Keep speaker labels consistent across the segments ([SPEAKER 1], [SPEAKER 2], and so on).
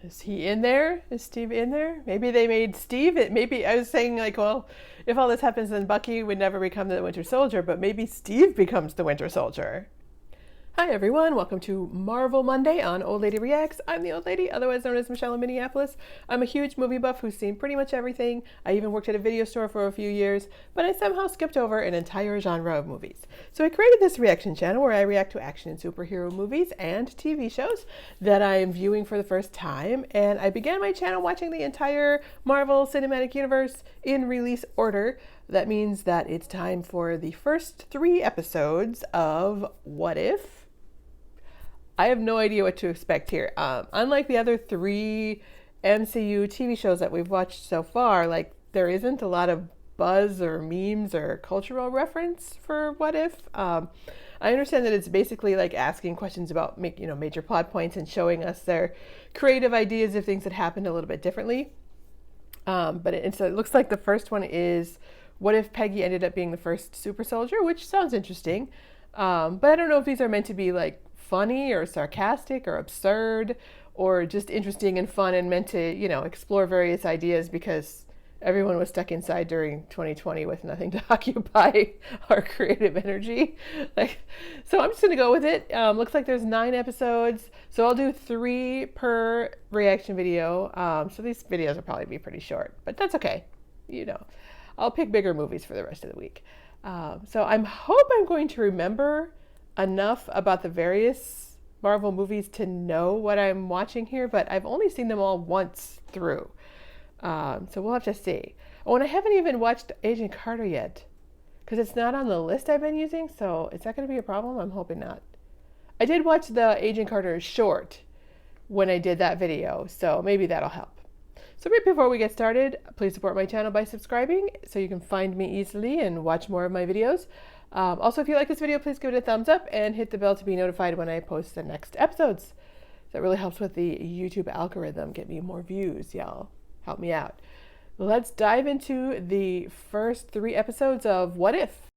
[SPEAKER 1] Is he in there? Is Steve in there? Maybe they made Steve. Maybe I was saying like, well, if all this happens, then Bucky would never become the Winter Soldier, but maybe Steve becomes the Winter Soldier. Hi everyone, welcome to Marvel Monday on Old Lady Reacts. I'm the old lady, otherwise known as Michelle in Minneapolis. I'm a huge movie buff who's seen pretty much everything. I even worked at a video store for a few years, but I somehow skipped over an entire genre of movies. So I created this reaction channel where I react to action and superhero movies and TV shows that I am viewing for the first time. And I began my channel watching the entire Marvel Cinematic Universe in release order. That means that it's time for the first 3 episodes of What If? I have no idea what to expect here. Unlike the other 3 MCU TV shows that we've watched so far, like there isn't a lot of buzz or memes or cultural reference for What If. I understand that it's basically like asking questions about major plot points and showing us their creative ideas of things that happened a little bit differently. But it looks like the first one is what if Peggy ended up being the first super soldier, which sounds interesting. But I don't know if these are meant to be like funny or sarcastic or absurd or just interesting and fun and meant to, explore various ideas because everyone was stuck inside during 2020 with nothing to occupy our creative energy. So I'm just going to go with it. Looks like there's 9 episodes. So I'll do 3 per reaction video. So these videos will probably be pretty short, but that's okay. I'll pick bigger movies for the rest of the week. So I hope I'm going to remember enough about the various Marvel movies to know what I'm watching here, but I've only seen them all once through. So we'll have to see. Oh, and I haven't even watched Agent Carter yet because it's not on the list I've been using, so is that going to be a problem? I'm hoping not. I did watch the Agent Carter short when I did that video, so maybe that'll help. So right before we get started, please support my channel by subscribing so you can find me easily and watch more of my videos. Also, if you like this video, please give it a thumbs up and hit the bell to be notified when I post the next episodes. That really helps with the YouTube algorithm. Get me more views, y'all. Help me out. Let's dive into the first 3 episodes of What If?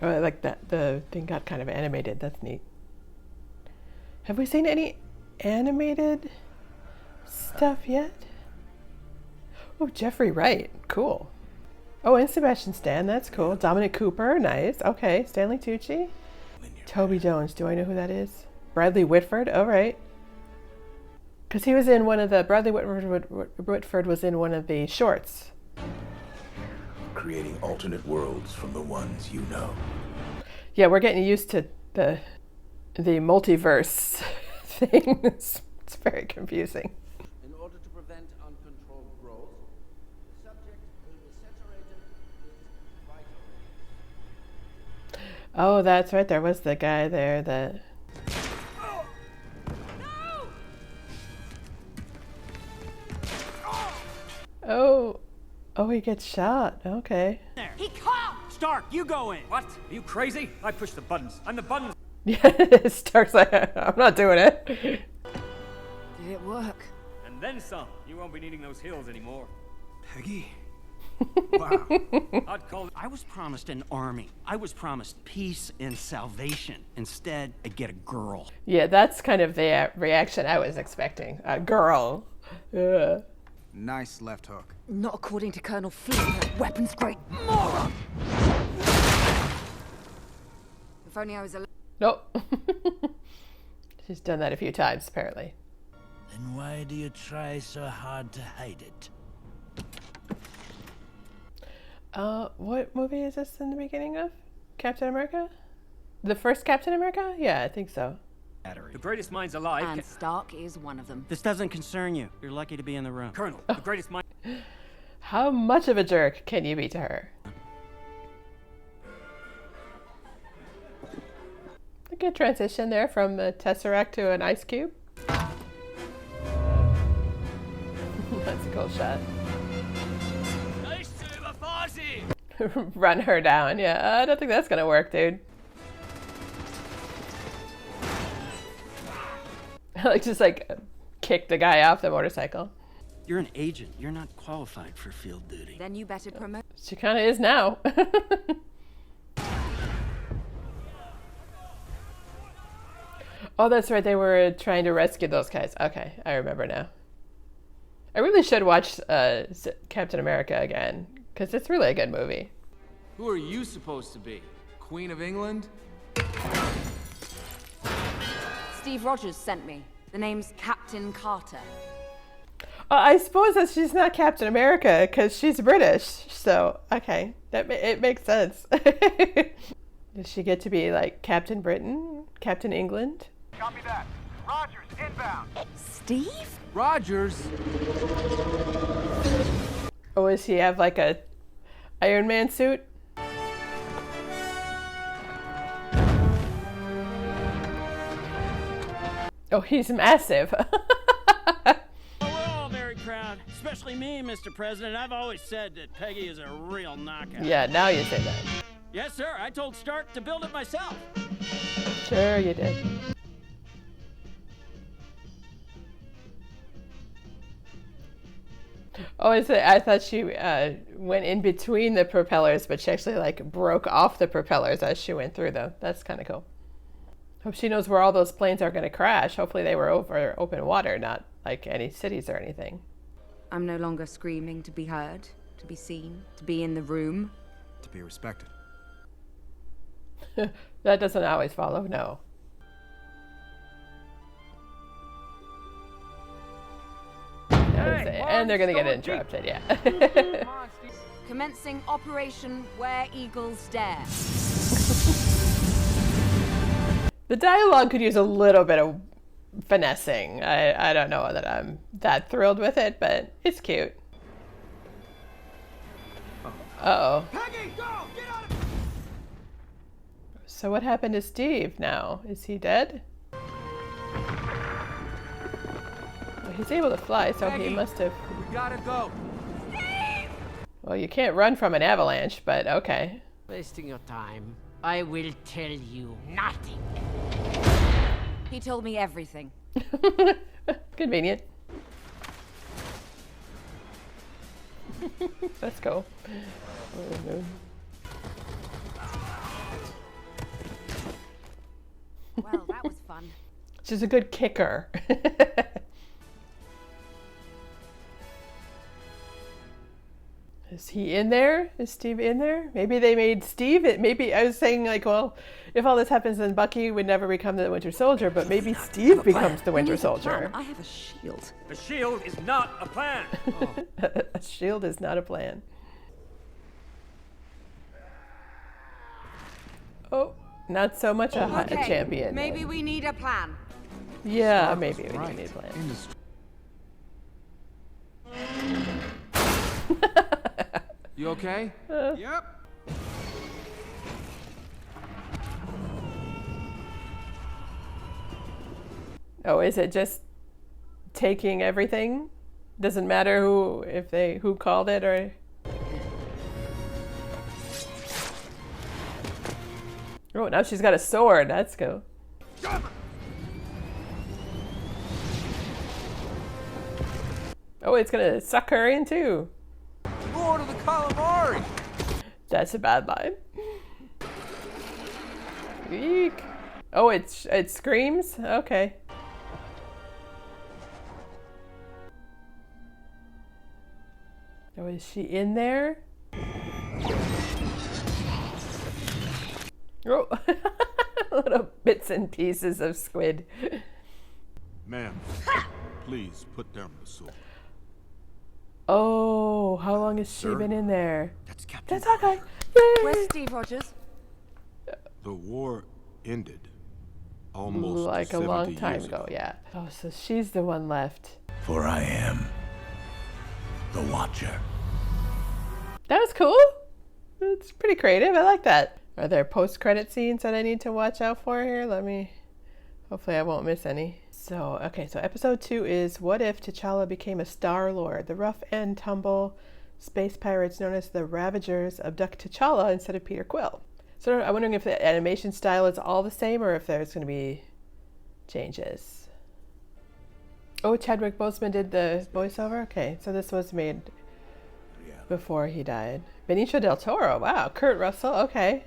[SPEAKER 1] Oh, I like that. The thing got kind of animated. That's neat. Have we seen any animated stuff yet? Oh, Jeffrey Wright. Cool. Oh, and Sebastian Stan. That's cool. Dominic Cooper. Nice. Okay. Stanley Tucci. Toby Jones. Do I know who that is? Bradley Whitford. All right. Because he was in one of the... Bradley Whitford was in one of the shorts.
[SPEAKER 2] Creating alternate worlds from the ones you know.
[SPEAKER 1] Yeah, we're getting used to the multiverse thing. It's very confusing.
[SPEAKER 3] In order to prevent uncontrolled growth, the subject will be saturated with vital.
[SPEAKER 1] Oh, that's right. There was the guy there that... Oh. Oh, he gets shot. Okay.
[SPEAKER 4] There. He caught! Stark, you go in!
[SPEAKER 5] What? Are you crazy? I push the buttons. I'm the buttons.
[SPEAKER 1] Yeah, Stark's like, I'm not doing it.
[SPEAKER 6] Did it work?
[SPEAKER 5] And then some. You won't be needing those heels anymore.
[SPEAKER 2] Peggy? Wow.
[SPEAKER 5] I'd call it...
[SPEAKER 4] I was promised an army. I was promised peace and salvation. Instead, I get a girl.
[SPEAKER 1] Yeah, that's kind of the reaction I was expecting. A girl. Ugh.
[SPEAKER 3] Nice left hook.
[SPEAKER 6] Not according to Colonel Flint, that weapons great moron! If only I was alive.
[SPEAKER 1] Nope. She's done that a few times, apparently.
[SPEAKER 7] Then why do you try so hard to hide it?
[SPEAKER 1] What movie is this in the beginning of? Captain America? The first Captain America? Yeah, I think so.
[SPEAKER 5] The greatest minds alive...
[SPEAKER 6] And Stark is one of them.
[SPEAKER 4] This doesn't concern you. You're lucky to be in the room.
[SPEAKER 5] Colonel, the greatest mind...
[SPEAKER 1] How much of a jerk can you be to her? A good transition there from the Tesseract to an ice cube. That's a cool shot.
[SPEAKER 5] Nice to the party!
[SPEAKER 1] Run her down. Yeah, I don't think that's gonna work, dude. Like just like kick the guy off the motorcycle.
[SPEAKER 4] You're an agent. You're not qualified for field duty.
[SPEAKER 6] Then you better promote.
[SPEAKER 1] She kind of is now. Oh, that's right. They were trying to rescue those guys. Okay, I remember now. I really should watch Captain America again, because it's really a good movie.
[SPEAKER 8] Who are you supposed to be? Queen of England?
[SPEAKER 6] Steve Rogers sent me. The name's Captain Carter.
[SPEAKER 1] I suppose that she's not Captain America, because she's British. So, okay, it makes sense. Does she get to be like Captain Britain? Captain England?
[SPEAKER 9] Copy that. Rogers, inbound.
[SPEAKER 6] Steve?
[SPEAKER 8] Rogers?
[SPEAKER 1] Oh, does he have like a Iron Man suit? Oh, he's massive.
[SPEAKER 4] We're all very proud, especially me, Mr. President. I've always said that Peggy is a real knockout.
[SPEAKER 1] Yeah, now you say that.
[SPEAKER 4] Yes, sir. I told Stark to build it myself.
[SPEAKER 1] Sure you did. Oh, I thought she went in between the propellers, but she actually like broke off the propellers as she went through them. That's kind of cool. Hope she knows where all those planes are going to crash. Hopefully they were over open water, not like any cities or anything.
[SPEAKER 6] I'm no longer screaming to be heard, to be seen, to be in the room.
[SPEAKER 10] To be respected.
[SPEAKER 1] That doesn't always follow, no. And they're going to get interrupted, yeah.
[SPEAKER 6] Commencing Operation Where Eagles Dare.
[SPEAKER 1] The dialogue could use a little bit of finessing. I don't know that I'm that thrilled with it, but it's cute. Uh-oh.
[SPEAKER 8] Peggy, go! Get out of...
[SPEAKER 1] So what happened to Steve now? Is he dead? Well, he's able to fly, so
[SPEAKER 8] Peggy,
[SPEAKER 1] he must have...
[SPEAKER 8] We gotta go.
[SPEAKER 1] Well, you can't run from an avalanche, but okay.
[SPEAKER 11] Wasting your time. I will tell you nothing.
[SPEAKER 6] He told me everything.
[SPEAKER 1] Convenient. Let's go.
[SPEAKER 6] Well, that was fun.
[SPEAKER 1] She's a good kicker. Is he in there? Is Steve in there? Maybe they made Steve it. Maybe I was saying like, well, if all this happens, then Bucky would never become the Winter Soldier, but maybe Steve becomes the Winter Soldier.
[SPEAKER 6] I have a shield.
[SPEAKER 5] The shield is not a plan.
[SPEAKER 1] A shield is not a plan. Oh, not so much a champion.
[SPEAKER 6] Maybe we need a plan.
[SPEAKER 1] Yeah, maybe we need a plan.
[SPEAKER 8] You okay?
[SPEAKER 10] Yep.
[SPEAKER 1] Oh, is it just taking everything? Doesn't matter who called it or... Oh, now she's got a sword. That's cool. Oh, it's gonna suck her in too.
[SPEAKER 8] Lord of the Calamari!
[SPEAKER 1] That's a bad line. Eek. Oh, it screams? Okay. Oh, is she in there? Oh, little bits and pieces of squid.
[SPEAKER 12] Ma'am, please put down the sword.
[SPEAKER 1] Oh, how long has she been in there?
[SPEAKER 4] That's Captain.
[SPEAKER 1] That's okay. Yay!
[SPEAKER 6] Where's Steve Rogers?
[SPEAKER 12] The war ended almost
[SPEAKER 1] Like a
[SPEAKER 12] 70
[SPEAKER 1] long time
[SPEAKER 12] years
[SPEAKER 1] ago, yeah. Oh, so she's the one left.
[SPEAKER 2] For I am the Watcher.
[SPEAKER 1] That was cool. It's pretty creative. I like that. Are there post-credit scenes that I need to watch out for here? Hopefully I won't miss any. So episode 2 is What If T'Challa Became a Star-Lord? The rough and tumble space pirates known as the Ravagers abduct T'Challa instead of Peter Quill. So I'm wondering if the animation style is all the same or if there's going to be changes. Oh, Chadwick Boseman did the voiceover? Okay, so this was made before he died. Benicio del Toro, wow. Kurt Russell, okay.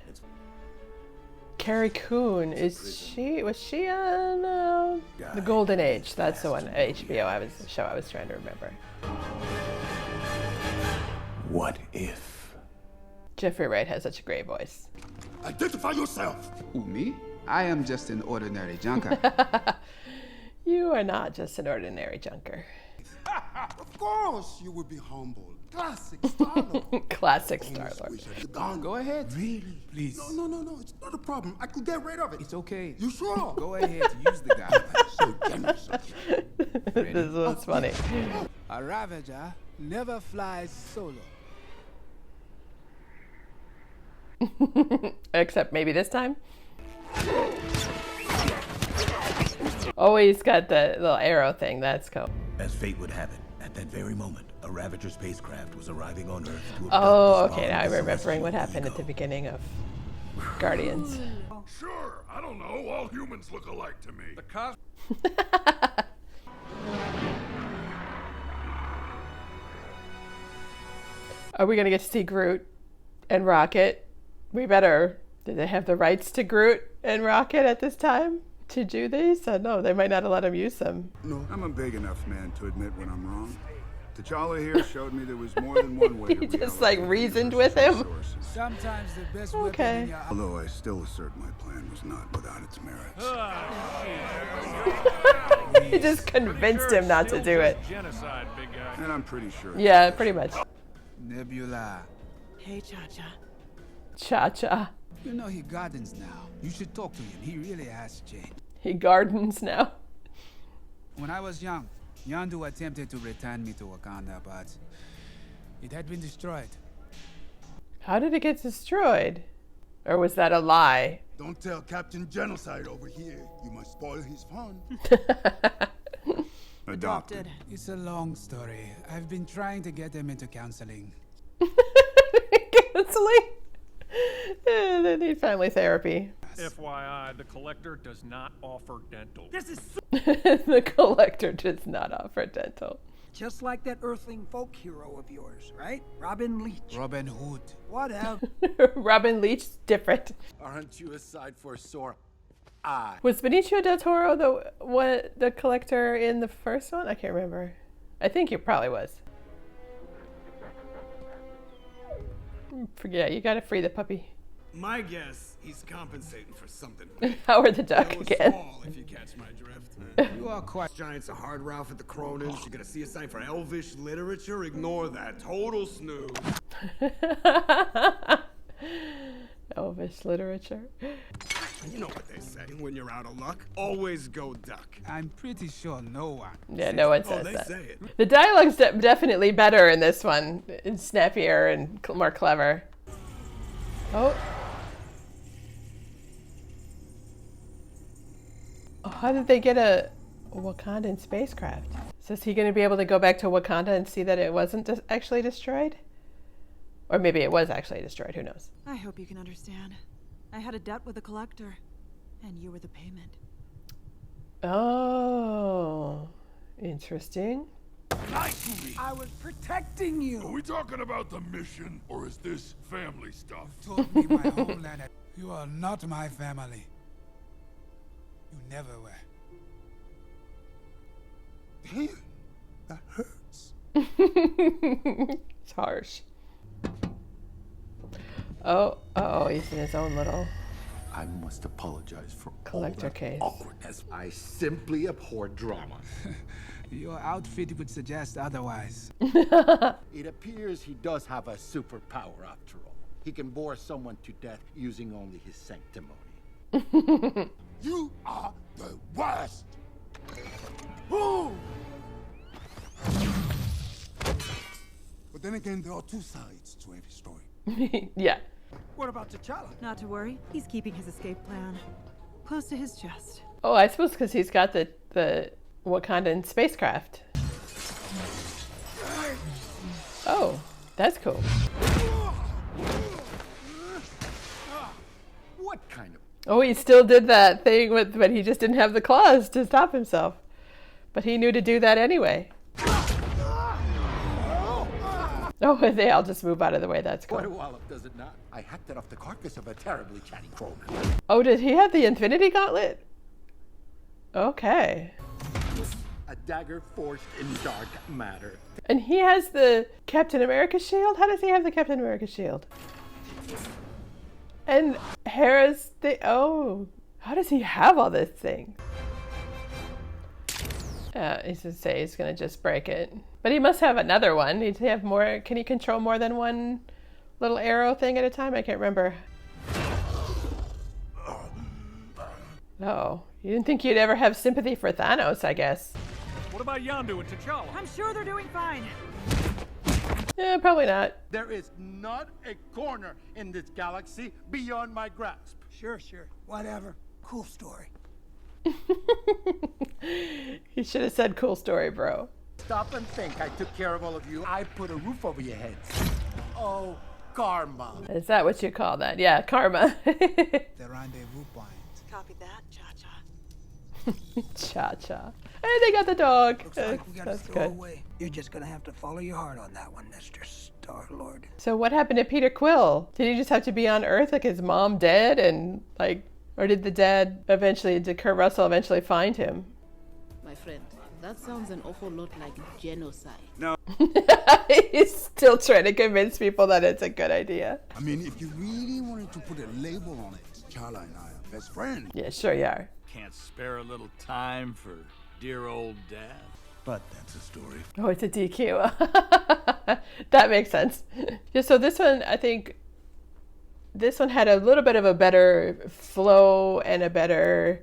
[SPEAKER 1] Carrie Coon, was she on The Golden Age? That's the one, HBO, show I was trying to remember.
[SPEAKER 2] What if?
[SPEAKER 1] Jeffrey Wright has such a great voice.
[SPEAKER 12] Identify yourself!
[SPEAKER 10] Who, me? I am just an ordinary junker.
[SPEAKER 1] You are not just an ordinary junker.
[SPEAKER 12] Of course you would be humble. Classic Star-Lord.
[SPEAKER 1] Classic Star-Lord.
[SPEAKER 10] Go ahead.
[SPEAKER 12] Really?
[SPEAKER 10] Please.
[SPEAKER 12] No, it's not a problem. I could get rid of it.
[SPEAKER 10] It's okay.
[SPEAKER 12] You sure?
[SPEAKER 10] Go ahead, use the guy.
[SPEAKER 12] So generous of you.
[SPEAKER 1] This was funny.
[SPEAKER 7] A Ravager never flies solo.
[SPEAKER 1] Except maybe this time. Oh, he's got the little arrow thing. That's cool.
[SPEAKER 2] As fate would have it, at that very moment, a Ravager spacecraft was arriving on Earth to abduct
[SPEAKER 1] Oh,
[SPEAKER 2] the
[SPEAKER 1] okay. Now I'm
[SPEAKER 2] small
[SPEAKER 1] remembering what
[SPEAKER 2] celestial
[SPEAKER 1] happened at
[SPEAKER 2] ego.
[SPEAKER 1] the beginning of Guardians.
[SPEAKER 12] Sure, I don't know. All humans look alike to me.
[SPEAKER 1] Are we going to get to see Groot and Rocket? We better. Did they have the rights to Groot and Rocket at this time to do these? No, they might not have let him use them.
[SPEAKER 12] No, I'm a big enough man to admit when I'm wrong. T'Challa here showed me there was more than one way
[SPEAKER 1] He
[SPEAKER 12] to
[SPEAKER 1] just,
[SPEAKER 12] reallocate
[SPEAKER 1] reasoned
[SPEAKER 12] the
[SPEAKER 1] with him.
[SPEAKER 12] resources.
[SPEAKER 7] Sometimes the best
[SPEAKER 1] Okay.
[SPEAKER 7] weapon in your
[SPEAKER 12] Although I still assert my plan was not without its merits.
[SPEAKER 1] He just convinced him not to do it.
[SPEAKER 5] Genocide, big guy.
[SPEAKER 12] And I'm pretty sure.
[SPEAKER 1] Yeah, pretty much.
[SPEAKER 10] Nebula.
[SPEAKER 11] Hey, Cha-Cha.
[SPEAKER 1] Cha-cha.
[SPEAKER 10] You know he gardens now. You should talk to him. He really has changed.
[SPEAKER 1] He gardens now.
[SPEAKER 10] When I was young, Yondu attempted to return me to Wakanda, but it had been destroyed.
[SPEAKER 1] How did it get destroyed? Or was that a lie?
[SPEAKER 12] Don't tell Captain Genocide over here. You must spoil his fun. Adopted.
[SPEAKER 10] It's a long story. I've been trying to get him into counseling.
[SPEAKER 1] Counseling? They need family therapy.
[SPEAKER 5] FYI, the Collector does not offer dental.
[SPEAKER 11] This is
[SPEAKER 1] The Collector does not offer dental.
[SPEAKER 11] just like that Earthling folk hero of yours, right? Robin Leach.
[SPEAKER 10] Robin Hood.
[SPEAKER 11] Whatever.
[SPEAKER 1] Robin Leach, different.
[SPEAKER 3] Aren't you a side for a sore eye?
[SPEAKER 1] Was Benicio del Toro the Collector in the first one? I can't remember. I think he probably was. Forget, you gotta free the puppy.
[SPEAKER 13] My guess, he's compensating for something.
[SPEAKER 1] Howard the Duck
[SPEAKER 13] Go
[SPEAKER 1] again.
[SPEAKER 13] small, if you catch my drift.
[SPEAKER 10] You are quite...
[SPEAKER 13] Giants are hard Ralph at the Cronins. You're gonna see a sign for Elvish literature? Ignore that. Total snooze.
[SPEAKER 1] Elvish literature.
[SPEAKER 13] You know what they say when you're out of luck. Always go duck.
[SPEAKER 10] I'm pretty sure no one.
[SPEAKER 1] Yeah, no one says
[SPEAKER 13] they
[SPEAKER 1] that.
[SPEAKER 13] say it.
[SPEAKER 1] The dialogue's definitely better in this one. It's snappier and more clever. Oh. How did they get a Wakandan spacecraft? So is he going to be able to go back to Wakanda and see that it wasn't actually destroyed? Or maybe it was actually destroyed, who knows?
[SPEAKER 14] I hope you can understand. I had a debt with the Collector, and you were the payment.
[SPEAKER 1] Oh, interesting.
[SPEAKER 7] I was protecting you.
[SPEAKER 12] Are we talking about the mission, or is this family stuff?
[SPEAKER 10] Told me my homeland. You are not my family. You never were.
[SPEAKER 12] Damn, that hurts.
[SPEAKER 1] It's harsh. Oh, he's in his own little
[SPEAKER 2] I must apologize for
[SPEAKER 1] Collector
[SPEAKER 2] all that
[SPEAKER 1] case.
[SPEAKER 2] awkwardness. I simply abhor drama.
[SPEAKER 10] Your outfit would suggest otherwise.
[SPEAKER 15] It appears he does have a superpower after all. He can bore someone to death using only his sanctimony.
[SPEAKER 12] You are the worst. Ooh. But then again, there are two sides to every story.
[SPEAKER 1] Yeah.
[SPEAKER 14] What about T'Challa? Not to worry. He's keeping his escape plan close to his chest.
[SPEAKER 1] Oh, I suppose because he's got the Wakandan spacecraft. Oh, that's cool.
[SPEAKER 15] What kind of...
[SPEAKER 1] Oh, he still did that thing but he just didn't have the claws to stop himself. But he knew to do that anyway. Oh, they all just move out of the way. That's cool.
[SPEAKER 15] What a wallop, does it not? I hacked it off the carcass of a terribly chatty crow.
[SPEAKER 1] Oh, did he have the Infinity Gauntlet? Okay.
[SPEAKER 15] A dagger forged in dark matter.
[SPEAKER 1] And he has the Captain America shield? How does he have the Captain America shield? And Hera's the... Oh, how does he have all this thing? He's gonna say he's gonna just break it. But he must have another one. Does he have more? Can he control more than one little arrow thing at a time? I can't remember. Oh, you didn't think you'd ever have sympathy for Thanos, I guess.
[SPEAKER 5] What about Yondu and T'Challa?
[SPEAKER 14] I'm sure they're doing fine.
[SPEAKER 1] Yeah, probably not.
[SPEAKER 15] There is not a corner in this galaxy beyond my grasp.
[SPEAKER 11] Sure. Whatever. Cool story.
[SPEAKER 1] You should have said cool story, bro.
[SPEAKER 15] Stop and think. I took care of all of you. I put a roof over your heads. Oh, karma.
[SPEAKER 1] Is that what you call that? Yeah, karma.
[SPEAKER 10] The rendezvous point.
[SPEAKER 14] Copy that, Cha-Cha.
[SPEAKER 1] Cha-Cha. Hey, they got the dog.
[SPEAKER 11] Looks like we gotta
[SPEAKER 1] That's
[SPEAKER 11] throw
[SPEAKER 1] good.
[SPEAKER 11] away. You're just gonna have to follow your heart on that one, Mr. Star-Lord.
[SPEAKER 1] So what happened to Peter Quill? Did he just have to be on Earth, like his mom dead, and like, or did did Kurt Russell eventually find him?
[SPEAKER 16] My friend, that sounds an awful lot like genocide.
[SPEAKER 12] No.
[SPEAKER 1] He's still trying to convince people that it's a good idea.
[SPEAKER 12] I mean, if you really wanted to put a label on it, T'Challa and I are best friends.
[SPEAKER 1] Yeah, sure you are.
[SPEAKER 7] Can't spare a little time for dear old dad.
[SPEAKER 12] But that's a story.
[SPEAKER 1] Oh, it's a DQ. That makes sense. Yeah, so this one, I think, this one had a little bit of a better flow and a better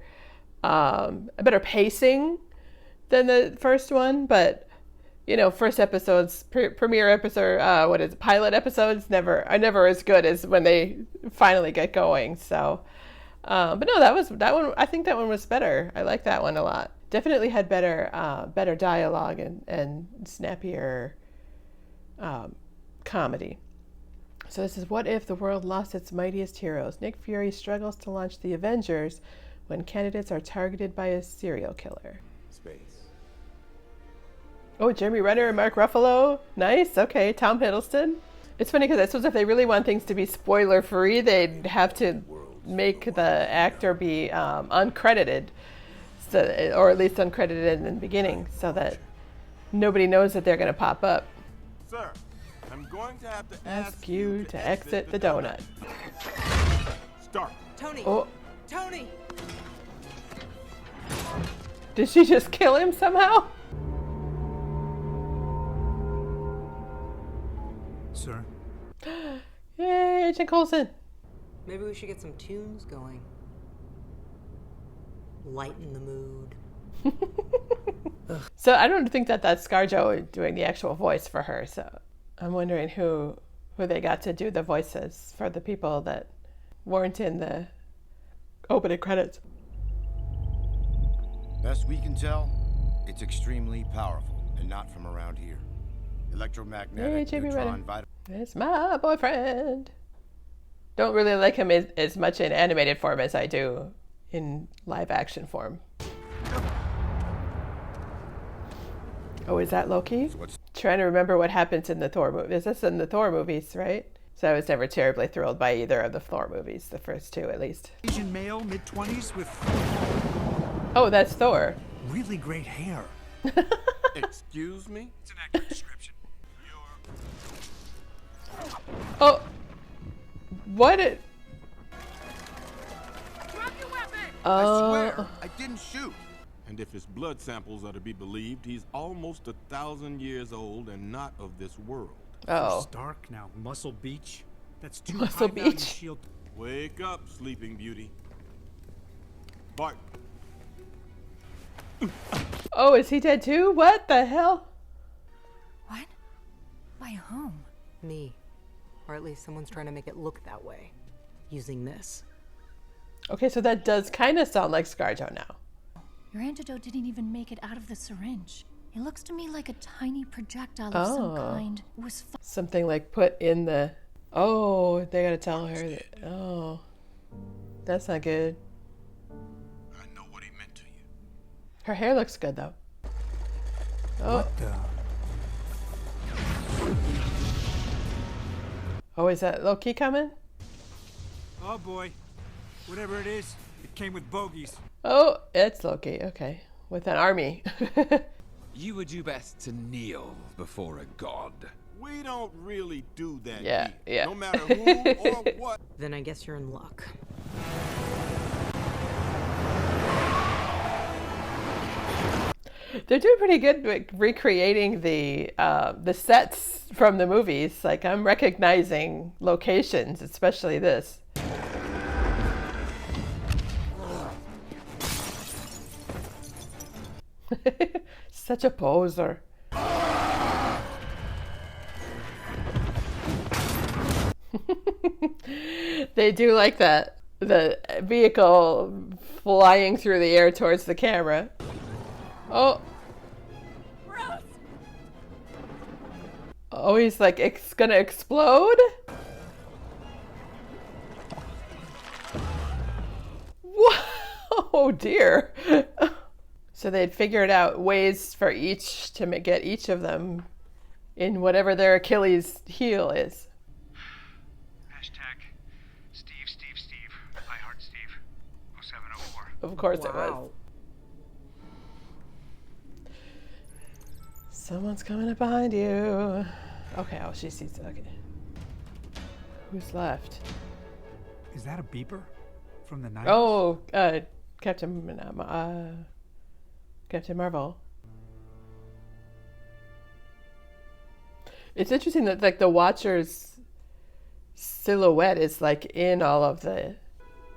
[SPEAKER 1] pacing than the first one, but you know, first episodes, premiere episode, pilot episodes are never as good as when they finally get going. So, but no, that one. I think that one was better. I like that one a lot. Definitely had better dialogue and snappier comedy. So this is what if the world lost its mightiest heroes? Nick Fury struggles to launch the Avengers when candidates are targeted by a serial killer.
[SPEAKER 2] Space.
[SPEAKER 1] Oh, Jeremy Renner and Mark Ruffalo. Nice. Okay, Tom Hiddleston. It's funny because I suppose if they really want things to be spoiler free, they'd have to make the actor be uncredited, or at least uncredited in the beginning, so that nobody knows that they're going to pop up.
[SPEAKER 17] Sir, I'm going to have to
[SPEAKER 1] Ask you to exit the donut.
[SPEAKER 17] Start.
[SPEAKER 14] Tony.
[SPEAKER 1] Oh.
[SPEAKER 14] Tony.
[SPEAKER 1] Did she just kill him somehow?
[SPEAKER 10] Sir?
[SPEAKER 1] Yay, Agent Coulson.
[SPEAKER 18] Maybe we should get some tunes going. Lighten the mood.
[SPEAKER 1] So I don't think that's ScarJo doing the actual voice for her. So I'm wondering who they got to do the voices for the people that weren't in the opening credits.
[SPEAKER 19] Best we can tell, it's extremely powerful and not from around here. Electromagnetic,
[SPEAKER 1] Hey, Jamie
[SPEAKER 19] neutron,
[SPEAKER 1] Renner. It's my boyfriend. Don't really like him as much in animated form as I do in live action form. Oh, is that Loki? Trying to remember what happens in the Thor movie. Is this in the Thor movies, right? So I was never terribly thrilled by either of the Thor movies, the first two at least.
[SPEAKER 10] Asian male, mid-20s with...
[SPEAKER 1] Oh, that's Thor.
[SPEAKER 10] Really great hair.
[SPEAKER 17] Excuse me?
[SPEAKER 10] It's an accurate description.
[SPEAKER 1] Oh. What it...
[SPEAKER 14] Drop your weapon!
[SPEAKER 17] I swear, I didn't shoot. And if his blood samples are to be believed, he's almost 1,000 years old and not of this world.
[SPEAKER 1] Oh.
[SPEAKER 10] Stark, now Muscle Beach. That's too
[SPEAKER 1] Muscle
[SPEAKER 10] high-value
[SPEAKER 1] Beach.
[SPEAKER 10] shield.
[SPEAKER 17] Wake up, sleeping beauty. Bart.
[SPEAKER 1] Oh, is he dead too? What the hell?
[SPEAKER 18] What? By whom? Me. Or at least someone's trying to make it look that way. Using this.
[SPEAKER 1] Okay, so that does kind of sound like ScarJo now.
[SPEAKER 20] Your antidote didn't even make it out of the syringe. It looks to me like a tiny projectile of some kind was...
[SPEAKER 1] Something like put in the... Oh, they gotta tell her that... Oh. That's not good.
[SPEAKER 17] I know what he meant to you.
[SPEAKER 1] Her hair looks good, though. Oh.
[SPEAKER 10] What the?
[SPEAKER 1] Oh, is that Loki coming?
[SPEAKER 10] Oh boy. Whatever it is, it came with bogeys.
[SPEAKER 1] Oh, it's Loki. Okay. With an army.
[SPEAKER 21] You would do best to kneel before a god.
[SPEAKER 17] We don't really do that
[SPEAKER 1] Yeah,
[SPEAKER 17] here.
[SPEAKER 1] yeah.
[SPEAKER 17] No matter who or what.
[SPEAKER 18] Then I guess you're in luck.
[SPEAKER 1] They're doing pretty good with recreating the sets from the movies. Like, I'm recognizing locations, especially this. Such a poser. They do like that. The vehicle flying through the air towards the camera. Oh. Oh, he's like, it's gonna explode? Whoa, oh dear. So they'd figured out ways for each to get each of them in whatever their Achilles heel is.
[SPEAKER 9] Hashtag Steve. I heart Steve. 0704.
[SPEAKER 1] Of course it was. Someone's coming up behind you. Okay, oh, she sees it. Okay. Who's left?
[SPEAKER 10] Is that a beeper from the 90s?
[SPEAKER 1] Oh, Captain Marvel. It's interesting that like the Watcher's silhouette is like in all of the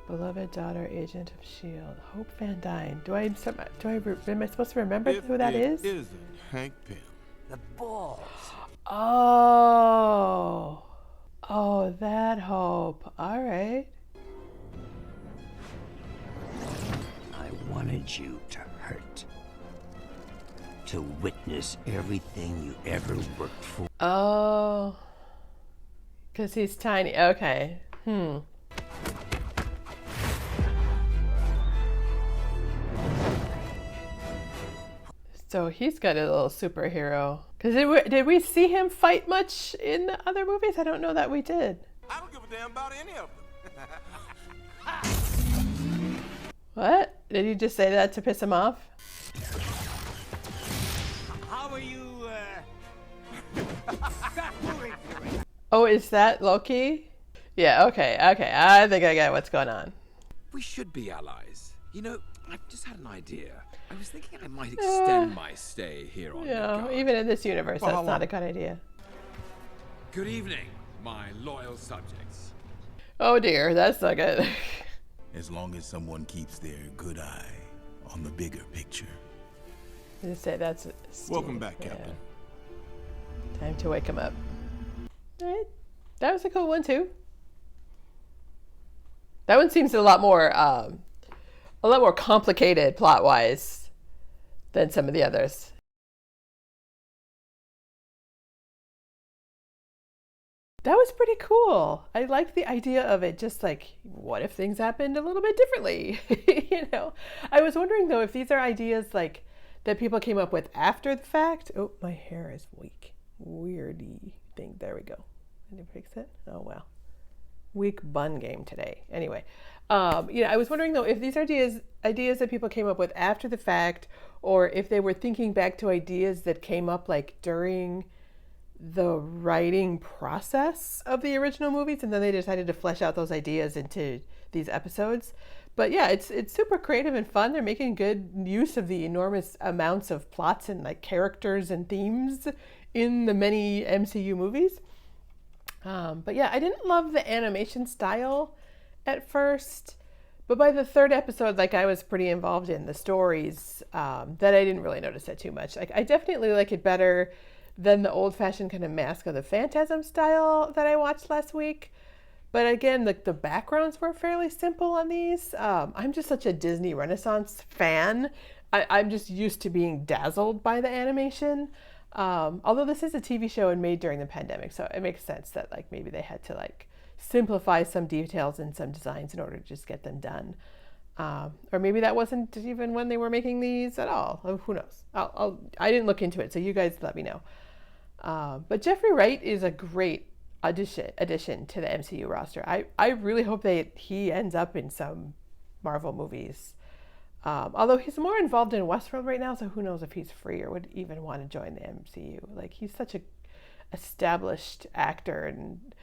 [SPEAKER 1] beloved daughter, agent of S.H.I.E.L.D. Hope Van Dyne. Am I supposed to remember who that is?
[SPEAKER 17] It isn't Hank Pym.
[SPEAKER 7] The balls.
[SPEAKER 1] Oh, that Hope. All right.
[SPEAKER 7] I wanted you to hurt. To witness everything you ever worked for.
[SPEAKER 1] Oh, because he's tiny. Okay. So he's got a little superhero. Because did we see him fight much in the other movies? I don't know that we did.
[SPEAKER 17] I don't give a damn about any of them.
[SPEAKER 1] What? Did you just say that to piss him off?
[SPEAKER 7] How are you, stop moving through it.
[SPEAKER 1] Oh, is that Loki? Yeah, okay. I think I get what's going on.
[SPEAKER 21] We should be allies. You know, I've just had an idea. I was thinking I might extend my stay here on Midgard.
[SPEAKER 1] Even in this universe, that's not a good idea.
[SPEAKER 21] Good evening, my loyal subjects.
[SPEAKER 1] Oh dear, that's not good.
[SPEAKER 2] As long as someone keeps their good eye on the bigger picture.
[SPEAKER 1] Just say that's Steve.
[SPEAKER 17] Welcome back, Captain.
[SPEAKER 1] Time to wake him up. All right. That was a cool one too. That one seems a lot more complicated plot-wise than some of the others. That was pretty cool. I like the idea of it just like, what if things happened a little bit differently? You know, I was wondering though if these are ideas like that people came up with after the fact. Oh, my hair is weak. Weirdy thing. There we go. Did I fix it? Oh, well. Weak bun game today. Anyway, I was wondering though if these ideas that people came up with after the fact, or if they were thinking back to ideas that came up like during the writing process of the original movies, and then they decided to flesh out those ideas into these episodes. But yeah, it's super creative and fun. They're making good use of the enormous amounts of plots and like characters and themes in the many MCU movies. But yeah, I didn't love the animation style at first, but by the third episode, like I was pretty involved in the stories, that I didn't really notice that too much. Like I definitely like it better than the old-fashioned kind of Mask of the Phantasm style that I watched last week. But again, like the backgrounds were fairly simple on these. I'm just such a Disney Renaissance fan. I'm just used to being dazzled by the animation. Although this is a TV show and made during the pandemic, so it makes sense that like maybe they had to like simplify some details and some designs in order to just get them done. Or maybe that wasn't even when they were making these at all. Oh, who knows? I didn't look into it, so you guys let me know. But Jeffrey Wright is a great addition to the MCU roster. I really hope that he ends up in some Marvel movies. Although he's more involved in Westworld right now, so who knows if he's free or would even want to join the MCU. Like, he's such a established actor, and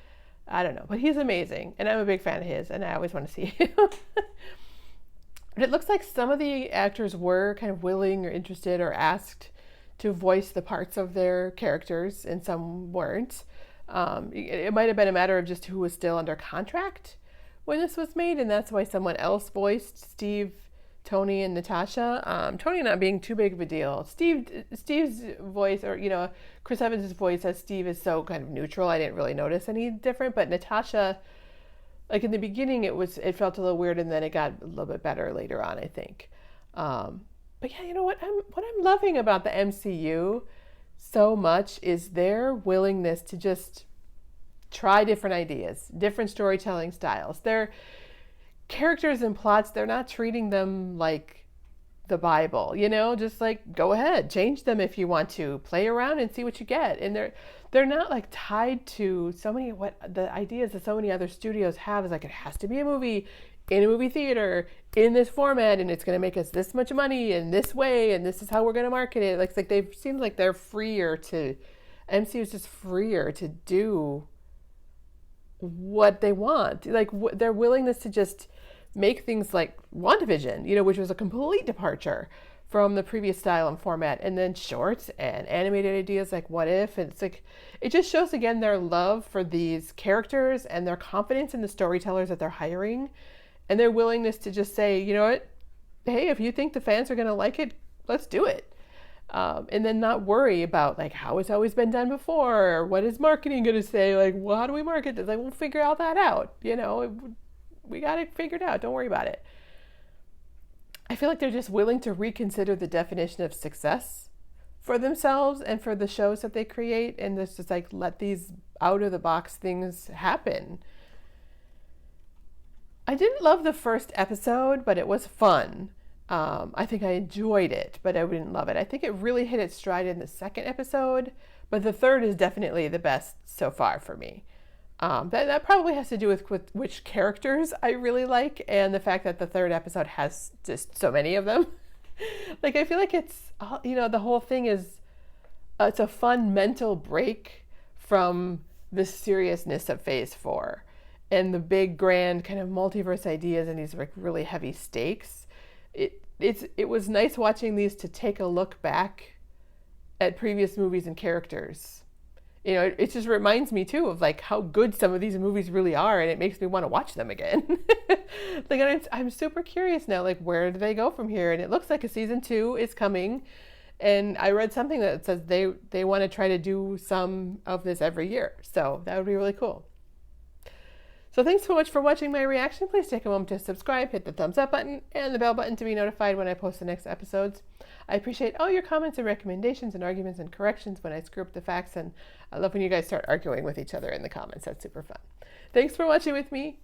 [SPEAKER 1] I don't know, but he's amazing, and I'm a big fan of his, and I always want to see him. But it looks like some of the actors were kind of willing or interested or asked to voice the parts of their characters, and some weren't. It might have been a matter of just who was still under contract when this was made, and that's why someone else voiced Steve, Tony, and Natasha. Tony not being too big of a deal. Steve's voice, or Chris Evans' voice as Steve is so kind of neutral. I didn't really notice any different, but Natasha, like in the beginning, it felt a little weird, and then it got a little bit better later on, I think. But yeah, you know what I'm loving about the MCU so much is their willingness to just try different ideas, different storytelling styles. Their characters and plots, they're not treating them like the Bible, just like, go ahead, change them if you want to, play around and see what you get. And they're not like tied to so many, what the ideas that so many other studios have is like, it has to be a movie in a movie theater in this format, and it's going to make us this much money in this way, and this is how we're going to market it. Like they seem like they're freer to, MCU is just freer to do what they want. Like their willingness to just make things like WandaVision, which was a complete departure from the previous style and format, and then shorts and animated ideas like What If, and it's like, it just shows again their love for these characters and their confidence in the storytellers that they're hiring, and their willingness to just say, you know what, hey, if you think the fans are going to like it, let's do it. And then not worry about like how it's always been done before, or what is marketing going to say, like, well, how do we market this? Like, we'll figure all that out. We got it figured out. Don't worry about it. I feel like they're just willing to reconsider the definition of success for themselves and for the shows that they create, and just like let these out of the box things happen. I didn't love the first episode, but it was fun. I think I enjoyed it, but I didn't love it. I think it really hit its stride in the second episode, but the third is definitely the best so far for me. That probably has to do with which characters I really like, and the fact that the third episode has just so many of them. Like, I feel like it's, the whole thing is, it's a fun mental break from the seriousness of Phase 4 and the big, grand kind of multiverse ideas and these like really heavy stakes. It was nice watching these to take a look back at previous movies and characters. It just reminds me too of like how good some of these movies really are, and it makes me want to watch them again. Like, I'm super curious now, like, where do they go from here? And it looks like a season 2 is coming, and I read something that says they want to try to do some of this every year, so that would be really cool. So thanks so much for watching my reaction. Please take a moment to subscribe, hit the thumbs up button, and the bell button to be notified when I post the next episodes. I appreciate all your comments and recommendations and arguments and corrections when I screw up the facts, and I love when you guys start arguing with each other in the comments. That's super fun. Thanks for watching with me.